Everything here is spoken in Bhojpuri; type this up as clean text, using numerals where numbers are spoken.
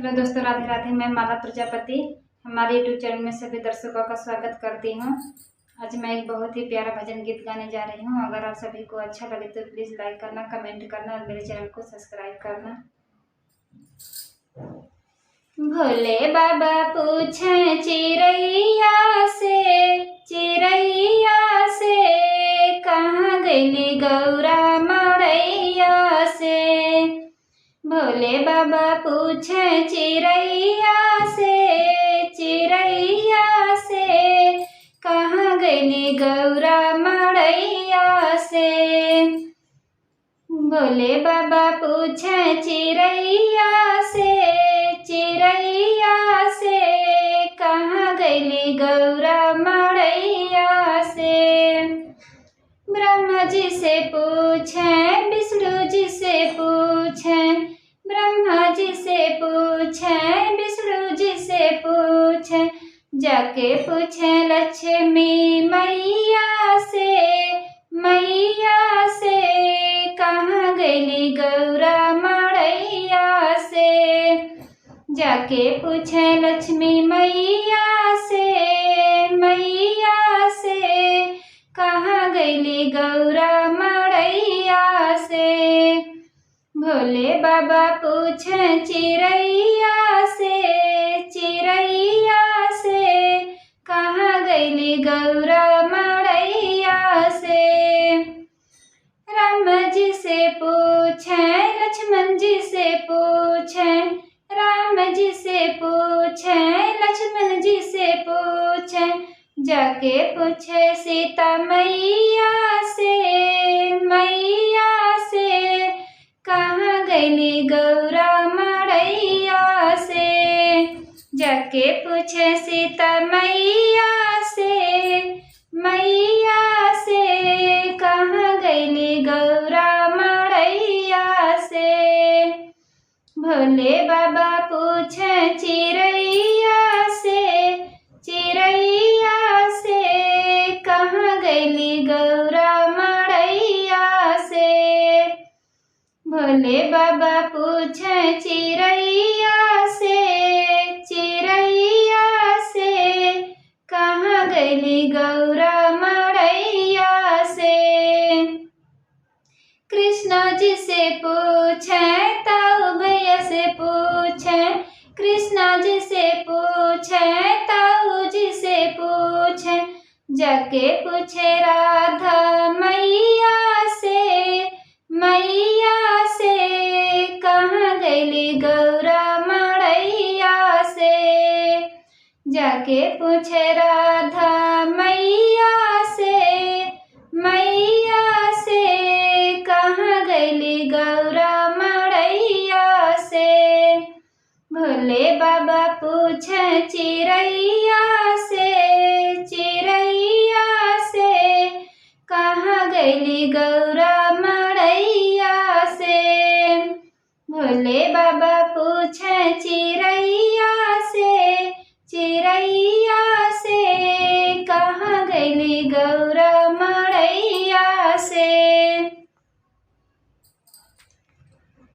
हेलो दोस्तों, राधे राधे। मैं माला प्रजापति हमारे यूट्यूब चैनल में सभी दर्शकों का स्वागत करती हूँ। आज मैं एक बहुत ही प्यारा भजन गीत गाने जा रही हूँ। अगर आप सभी को अच्छा लगे तो प्लीज़ लाइक करना, कमेंट करना और मेरे चैनल को सब्सक्राइब करना। भोले बाबा पूछे चिड़ैया से कहाँ गईली गौरा मड़ैया से। भोले बाबा पूछे चिड़ैया से कहाँ गईली गौरा मड़ैया से। भोले बाबा पूछे चिड़ैया से कहाँ गईली गौरा मड़ैया से। ब्रह्मा जी से पूछे, विष्णु जी से पूछे, ब्रह्मा जी से पूछे, विष्णु जी से पूछे, जाके पूछे लक्ष्मी मैया से कहाँ गईली गौरा मड़ैया से। जाके पूछे लक्ष्मी मैया से कहाँ गईली गौरा मड़ैया से। भोले बाबा पूछे चिड़ैया से कहाँ गईली गौरा मड़ैया से। राम जी से पूछे, लक्ष्मण जी से पूछे, राम जी से पूछे, लक्ष्मण जी से पूछे, जाके पूछे सीता मैया से कहाँ गईली गौरा मड़ैया से। जाके पूछे सीता मैया से कहाँ गईली गौरा मड़ैया से। भोले बाबा पूछे चिड़ैया से कहाँ गईली गौरा मड़ैया से। भोले बाबा पूछे चिड़ैया से कहाँ गईली गौरा मड़ैया से। कृष्णा जी से पूछे, ताऊ भैया से पूछे, कृष्णा जी से पूछे, ताऊ जी से पूछे, जाके पूछे राधा मैया से कहाँ गईली गौरा मड़ैया से। जाके पूछे राधा मैया से कहाँ गईली गौरा मड़ैया से। भोले बाबा पूछे चिड़ैया से कहाँ गईली गौरा